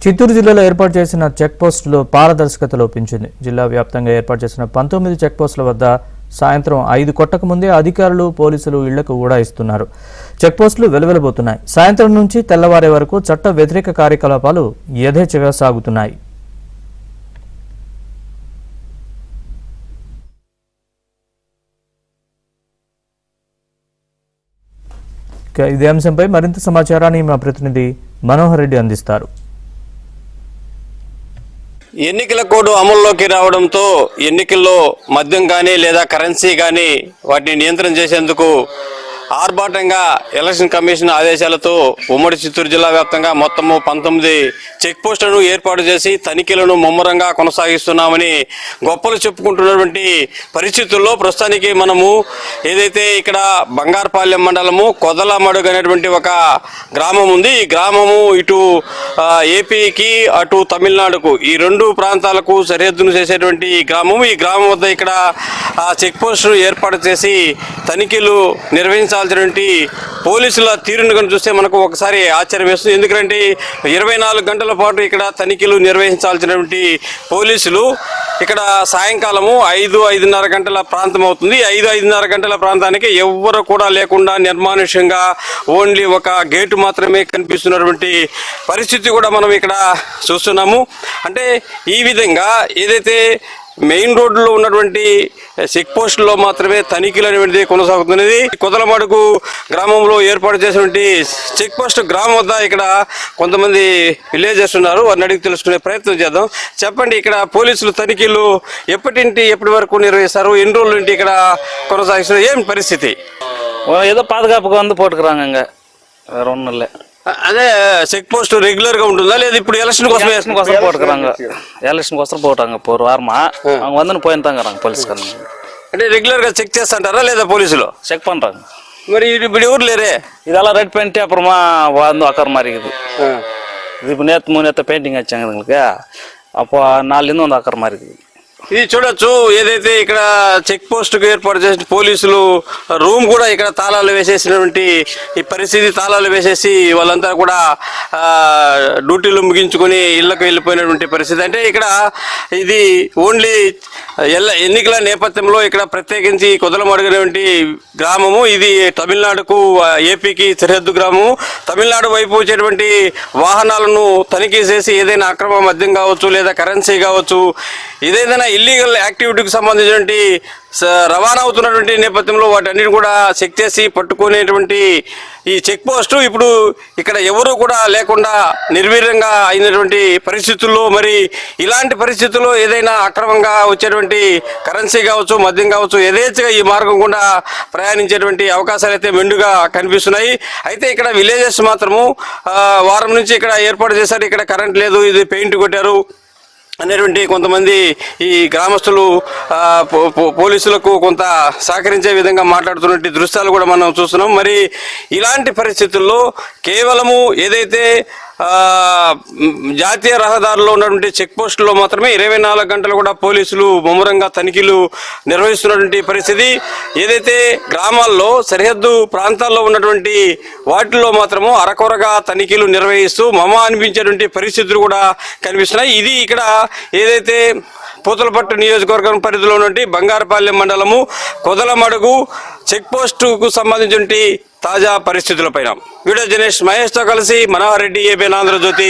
చిత్తూరు జిల్లాలో ఏర్పాటు చేసిన చెక్ పోస్టులో పారదర్శకత లోపించింది. జిల్లా వ్యాప్తంగా ఏర్పాటు చేసిన 19 చెక్ పోస్టుల వద్ద సాయంత్రం 5 కొట్టక ముందే అధికారులు పోలీసులు ఇళ్లకు ఊడాయిస్తున్నారు. చెక్ పోస్టులు వెలువెలబోతున్నాయి. సాయంత్రం నుంచి తెల్లవారే వరకు చట్ట వ్యతిరేక కార్యకలాపాలు యథేచ్ఛగా సాగుతున్నాయి. ఇదే అంశంపై మరింత సమాచారాన్ని మా ప్రతినిధి మనోహర్ రెడ్డి అందిస్తారు. ఎన్నికల కోడ్ అమల్లోకి రావడంతో ఎన్నికల్లో మద్యం కానీ లేదా కరెన్సీ కానీ వాటిని నియంత్రణ చేసేందుకు ఆర్భాటంగా ఎలక్షన్ కమిషన్ ఆదేశాలతో ఉమ్మడి చిత్తూరు జిల్లా వ్యాప్తంగా మొత్తము 19 చెక్ పోస్టులను ఏర్పాటు చేసి తనిఖీలను ముమ్మరంగా కొనసాగిస్తున్నామని గొప్పలు చెప్పుకుంటున్నటువంటి పరిస్థితుల్లో ప్రస్తుతానికి మనము ఏదైతే ఇక్కడ బంగారపాలెం మండలము కొదలమడుగు అనేటువంటి ఒక గ్రామం ఉంది. ఈ గ్రామము ఇటు ఏపీకి అటు తమిళనాడుకు ఈ రెండు ప్రాంతాలకు సరిహద్దును చేసేటువంటి ఈ గ్రామం వద్ద ఇక్కడ చెక్ పోస్టులు ఏర్పాటు చేసి తనిఖీలు నిర్వహించాల్సినటువంటి పోలీసుల తీరును కనుక చూస్తే మనకు ఒకసారి ఆశ్చర్యం వేస్తుంది. ఎందుకంటే 24 గంటల పాటు ఇక్కడ తనిఖీలు నిర్వహించాల్సినటువంటి పోలీసులు ఇక్కడ సాయంకాలము 5-5:30 గంటల ప్రాంతం అవుతుంది. 5-5:30 గంటల ప్రాంతానికి ఎవ్వరు కూడా లేకుండా నిర్మానుష్యంగా ఓన్లీ ఒక గేటు మాత్రమే కనిపిస్తున్నటువంటి పరిస్థితి కూడా మనం ఇక్కడ చూస్తున్నాము. అంటే ఈ విధంగా ఏదైతే మెయిన్ రోడ్లో ఉన్నటువంటి చెక్ పోస్టుల్లో మాత్రమే తనిఖీలు అనేటువంటిది కొనసాగుతున్నది. కొదలమడుగు గ్రామంలో ఏర్పాటు చేసినటువంటి చెక్ పోస్ట్ గ్రామం వద్ద ఇక్కడ కొంతమంది విలేజర్స్ ఉన్నారు. వారిని అడిగి తెలుసుకునే ప్రయత్నం చేద్దాం. చెప్పండి, ఇక్కడ పోలీసులు తనిఖీలు ఎప్పటి వరకు నిర్వహిస్తారు? ఎన్ని రోజుల నుండి ఇక్కడ కొనసాగిస్తున్నారు? ఏం పరిస్థితి? ఏదో పాదుకాపుగా ఉంది పోటుకురాంగ వేరే ఉన్నలే. అదే చెక్ పోస్ట్ రెగ్యులర్ గా ఉంటుందా లేదా ఇప్పుడు ఎలక్షన్ కోసం పోటుకురాంగ ఎలక్షన్ కోసం పోటాంగ పోరు వారమా వందని పోయింతాంగ పోలీసు కన్నా. అంటే రెగ్యులర్ గా చెక్ చేస్తుంటారా లేదా పోలీసులు? చెక్ పண்றாங்க. మరి ఇప్పుడు ఎవరు లేరే? இதெல்லாம் ரெட் பெயிண்ட் அப்புறமா வந்து உக்கார மாதிரி இருக்குது. இது இப்போ நேற்று பெயிண்டிங் வச்சாங்க எங்களுக்கு. அப்போ 4 வந்து உக்கார மாதிரி இருக்குது. ఇది చూడొచ్చు. ఏదైతే ఇక్కడ చెక్ పోస్ట్ కు ఏర్పాటు చేసిన పోలీసులు రూమ్ కూడా ఇక్కడ తాళాలు వేసేసినటువంటి ఈ పరిస్థితి. తాళాలు వేసేసి వాళ్ళంతా కూడా డ్యూటీలు ముగించుకొని ఇళ్లకు వెళ్ళిపోయినటువంటి పరిస్థితి. అంటే ఇక్కడ ఇది ఓన్లీ ఎన్నికల నేపథ్యంలో ఇక్కడ ప్రత్యేకించి కొదలమడుగునటువంటి గ్రామము. ఇది తమిళనాడుకు ఏపీకి సరిహద్దు గ్రామము. తమిళనాడు వైపు వచ్చేటువంటి వాహనాలను తనిఖీ చేసి ఏదైనా అక్రమ మద్యం కావచ్చు లేదా కరెన్సీ కావచ్చు ఏదైనా ఇల్లీగల్ యాక్టివిటీకి సంబంధించినటువంటి రవాణా అవుతున్నటువంటి నేపథ్యంలో వాటన్నిటిని కూడా చెక్ చేసి పట్టుకునేటువంటి ఈ చెక్ పోస్టు ఇప్పుడు ఇక్కడ ఎవరు కూడా లేకుండా నిర్వీర్యంగా అయినటువంటి పరిస్థితుల్లో, మరి ఇలాంటి పరిస్థితుల్లో ఏదైనా అక్రమంగా వచ్చేటువంటి కరెన్సీ కావచ్చు మద్యం కావచ్చు యథేచ్ఛగా ఈ మార్గం గుండా ప్రయాణించేటువంటి అవకాశాలు అయితే మెండుగా కనిపిస్తున్నాయి. అయితే ఇక్కడ విలేజెస్ మాత్రము వారం నుంచి ఇక్కడ ఏర్పాటు చేశారు. ఇక్కడ కరెంట్ లేదు, ఇది పెయింట్ కొట్టారు అనేటువంటి కొంతమంది ఈ గ్రామస్తులు పోలీసులకు కొంత సహకరించే విధంగా మాట్లాడుతున్నటువంటి దృశ్యాలు కూడా మనం చూస్తున్నాం. మరి ఇలాంటి పరిస్థితుల్లో కేవలము ఏదైతే జాతీయ రహదారుల్లో ఉన్నటువంటి చెక్ పోస్టుల్లో మాత్రమే 24 గంటలు కూడా పోలీసులు ముమ్మరంగా తనిఖీలు నిర్వహిస్తున్నటువంటి పరిస్థితి. ఏదైతే గ్రామాల్లో సరిహద్దు ప్రాంతాల్లో ఉన్నటువంటి వాటిల్లో మాత్రము అరకొరగా తనిఖీలు నిర్వహిస్తూ మమ అనిపించేటువంటి పరిస్థితులు కూడా కనిపిస్తున్నాయి. ఇది ఇక్కడ ఏదైతే పూతలపట్టు నియోజకవర్గం పరిధిలో ఉన్నటువంటి బంగారపాలెం మండలము కొదలమడుగు చెక్ పోస్టుకు సంబంధించిన తాజా పరిస్థితులపైన వీడియో జర్నలిస్ట్ మహేష్తో కలిసి మనోహర్ రెడ్డి, ఏబిఎన్ ఆంధ్రజ్యోతి.